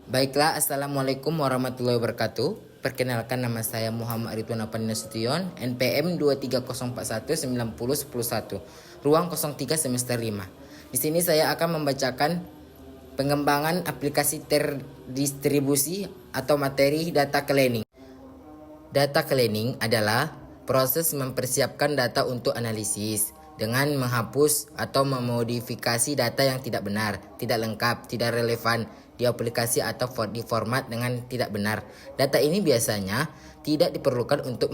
Baiklah, Assalamualaikum warahmatullahi wabarakatuh. Perkenalkan, nama saya Muhammad Ridwan Apandi Nasution, NPM 23041901011, ruang 03 semester 5. Di sini saya akan membacakan pengembangan aplikasi terdistribusi atau materi data cleaning. Data cleaning adalah proses mempersiapkan data untuk analisis dengan menghapus atau memodifikasi data yang tidak benar, tidak lengkap, tidak relevan di aplikasi atau di format dengan tidak benar. Data ini biasanya tidak diperlukan untuk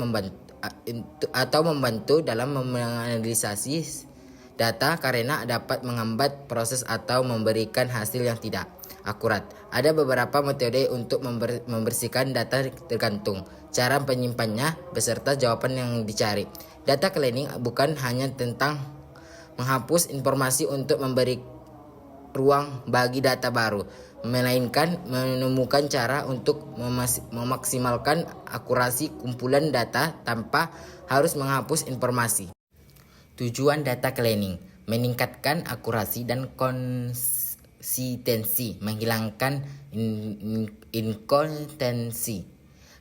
membantu dalam menganalisis data karena dapat menghambat proses atau memberikan hasil yang tidak akurat. Ada beberapa metode untuk membersihkan data tergantung cara penyimpannya beserta jawaban yang dicari. Data cleaning bukan hanya tentang menghapus informasi untuk memberi ruang bagi data baru, melainkan menemukan cara untuk memaksimalkan akurasi kumpulan data tanpa harus menghapus informasi. Tujuan data cleaning: meningkatkan akurasi dan konsistensi, menghilangkan inkonsistensi,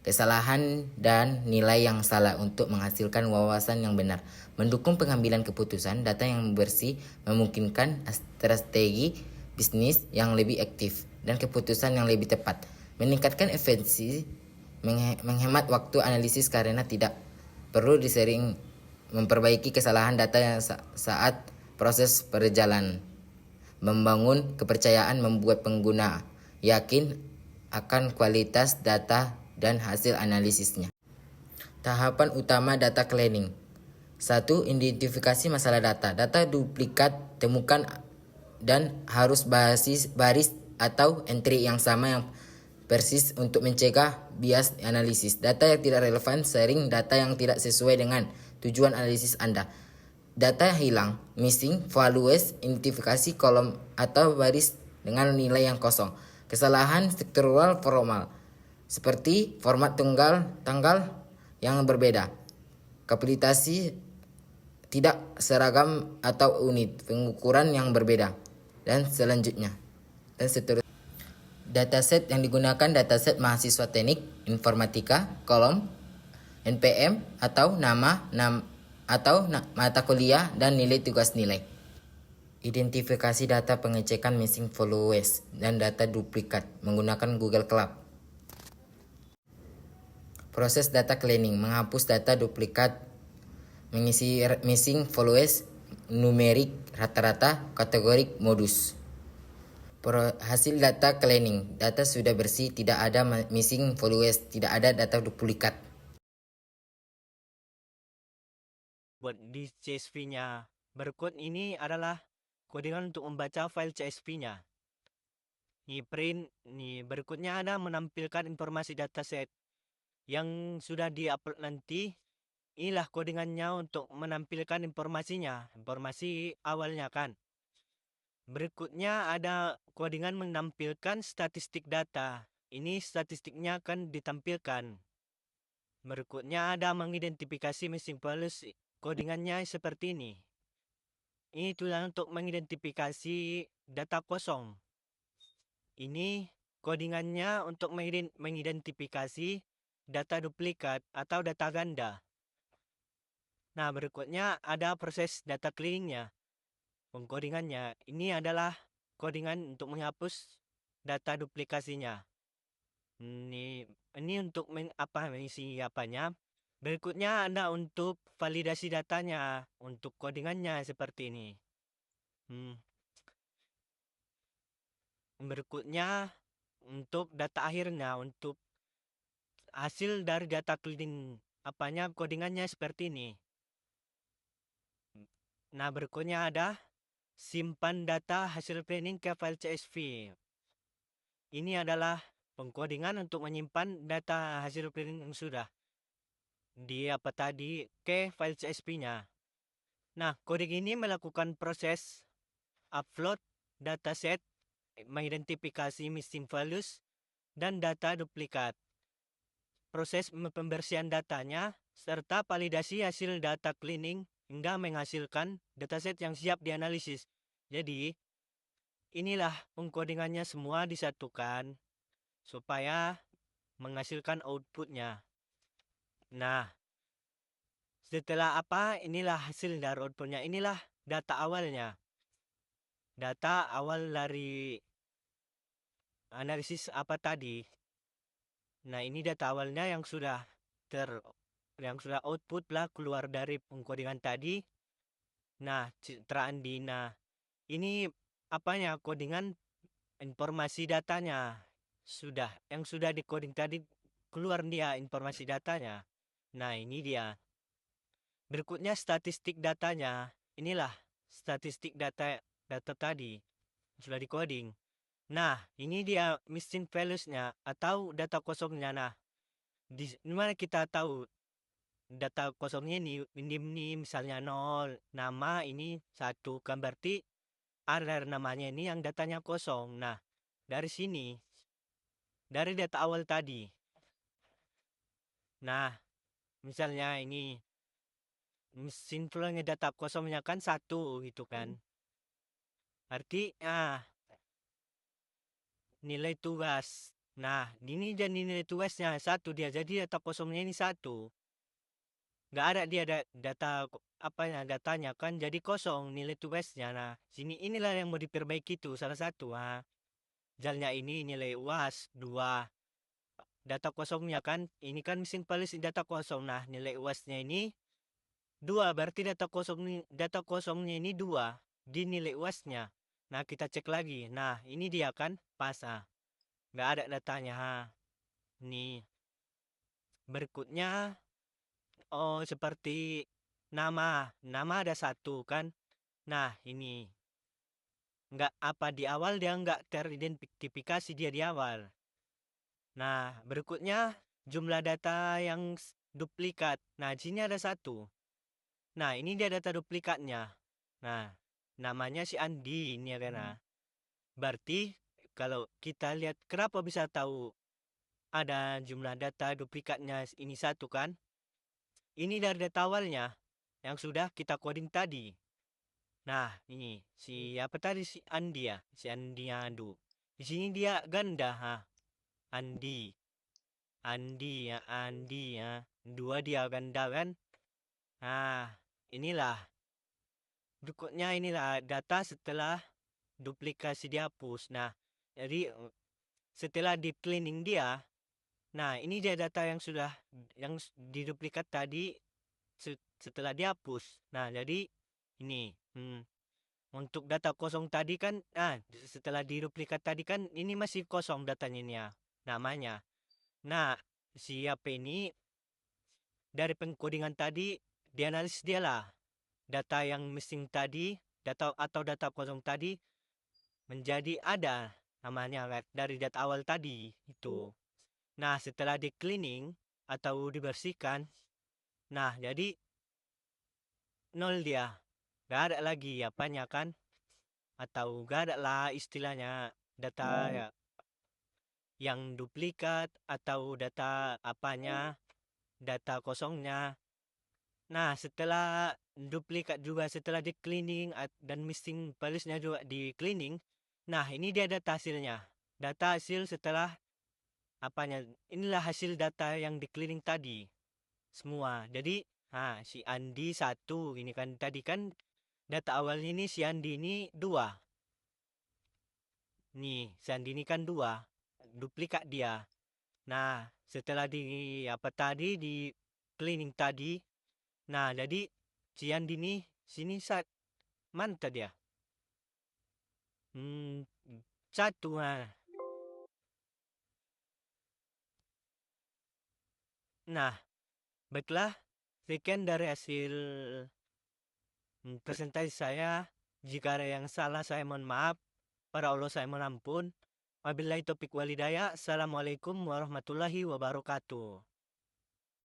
kesalahan dan nilai yang salah untuk menghasilkan wawasan yang benar, mendukung pengambilan keputusan data yang bersih, memungkinkan strategi bisnis yang lebih aktif dan keputusan yang lebih tepat, meningkatkan efisiensi, menghemat waktu analisis karena tidak perlu disering, memperbaiki kesalahan data yang saat proses perjalanan, membangun kepercayaan, membuat pengguna yakin akan kualitas data dan hasil analisisnya. Tahapan utama data cleaning. 1. Identifikasi masalah data. Data duplikat temukan dan harus baris atau entry yang sama yang persis untuk mencegah bias analisis. Data yang tidak relevan, sering data yang tidak sesuai dengan tujuan analisis Anda. Data hilang, missing values, identifikasi kolom atau baris dengan nilai yang kosong. Kesalahan struktural formal, seperti format tanggal yang berbeda, kapitalisasi tidak seragam atau unit pengukuran yang berbeda, dan selanjutnya. Dan seterusnya. Dataset yang digunakan dataset mahasiswa teknik informatika, kolom NPM atau nama atau mata kuliah dan nilai tugas nilai. Identifikasi data pengecekan missing values dan data duplikat menggunakan Google Cloud. Proses data cleaning: menghapus data duplikat, mengisi missing values, numerik, rata-rata, kategorik, modus. Hasil data cleaning: data sudah bersih, tidak ada missing values, tidak ada data duplikat. Buat di CSV-nya berikut ini adalah codingan untuk membaca file CSV-nya. Berikutnya ada menampilkan informasi dataset yang sudah diupload nanti. Inilah codingannya untuk menampilkan informasi awalnya kan. Berikutnya ada codingan menampilkan statistik data. Ini statistiknya akan ditampilkan. Berikutnya ada mengidentifikasi missing values. Codingannya seperti ini. Ini tulisan untuk mengidentifikasi data kosong. Ini codingannya untuk mengidentifikasi data duplikat atau data ganda. Nah, berikutnya ada proses data cleaningnya. Pengkodingannya ini adalah codingan untuk menghapus data duplikasinya. Ini untuk mengisi apanya. Berikutnya ada untuk validasi datanya. Untuk codingannya seperti ini. Berikutnya untuk data akhirnya, untuk hasil dari data cleaning codingannya seperti ini. Nah, berikutnya ada simpan data hasil cleaning ke file CSV. Ini adalah pengkodingan untuk menyimpan data hasil cleaning yang sudah ke file CSV-nya. Nah, coding ini melakukan proses upload dataset, mengidentifikasi missing values, dan data duplikat. Proses pembersihan datanya, serta validasi hasil data cleaning hingga menghasilkan dataset yang siap dianalisis. Jadi, inilah pengkodingannya semua disatukan. supaya menghasilkan outputnya. Nah, setelah apa? Inilah hasil dari outputnya. Inilah data awalnya. Data awal dari analisis apa tadi. Nah, ini data awalnya yang sudah output lah keluar dari pengkodingan tadi. Nah, citraan di ini apanya kodingan informasi datanya yang sudah dikoding tadi keluar dia informasi datanya. Nah, ini dia. Berikutnya statistik datanya. Inilah statistik data tadi sudah dikoding. Nah, ini dia missing values-nya atau data kosongnya. Nah, di mana kita tahu data kosongnya ini misalnya 0, nama ini 1, kan berarti ada namanya ini yang datanya kosong. Nah, dari sini, dari data awal tadi. Nah, misalnya ini mesin flow-nya data kosongnya kan 1 gitu kan. Arti nilai tugas. Nah, ini dan nilai tugasnya 1 dia. Jadi data kosongnya ini 1. Nggak ada dia data datanya kan jadi kosong nilai tugasnya. Nah, sini inilah yang mau diperbaiki tuh salah satu. Misalnya ini nilai UAS 2. Data kosongnya kan ini kan missing values data kosong. Nah, nilai UASnya ini 2, berarti data kosongnya ini 2 di nilai UASnya. Nah, kita cek lagi. Nah, ini dia kan pas. Nggak ada datanya. Ini berikutnya seperti nama ada 1 kan. Nah, ini nggak apa di awal dia nggak teridentifikasi dia di awal. Nah, berikutnya jumlah data yang duplikat. Nah, di sini ada 1. Nah, ini dia data duplikatnya. Nah, namanya si Andi ini ya kan. Berarti kalau kita lihat kenapa bisa tahu ada jumlah data duplikatnya ini 1 kan? Ini dari data awalnya yang sudah kita coding tadi. Nah, ini si apa tadi si Andi ya, si Andi Adu. Di sini dia ganda Andi. Andi ya. 2 dia ganda kan? Nah, inilah. Berikutnya inilah data setelah duplikasi dihapus. Nah, jadi setelah di cleaning dia, nah ini dia data yang sudah yang diduplikat tadi setelah dihapus. Nah, jadi ini untuk data kosong tadi kan setelah diduplikat tadi kan ini masih kosong datanya ini ya namanya. Nah, siapa ini dari pengkodingan tadi dianalisis dia lah data yang missing tadi data kosong tadi menjadi ada namanya dari data awal tadi itu. Nah, setelah di cleaning atau dibersihkan, nah jadi 0 dia. Gak ada lagi apanya kan? Atau gak ada lah istilahnya data yang duplikat atau data apanya, data kosongnya. Nah, setelah duplikat juga setelah di cleaning dan missing values-nya juga di cleaning. Nah, ini dia data hasilnya. Data hasil setelah apanya. Inilah hasil data yang di cleaning tadi. Semua. Jadi, si Andi 1 ini kan tadi kan data awalnya ini si Andi ini 2. Nih, si Andi ini kan 2. Duplikat dia. Nah, setelah di cleaning tadi. Nah, jadi si Andi ini sini mantap dia. 1 Nah, baiklah. Sekian dari hasil presentasi saya. Jika ada yang salah saya mohon maaf. Para Allah saya mohon ampun. Wabillahi taufiq walhidayah. Assalamualaikum warahmatullahi wabarakatuh.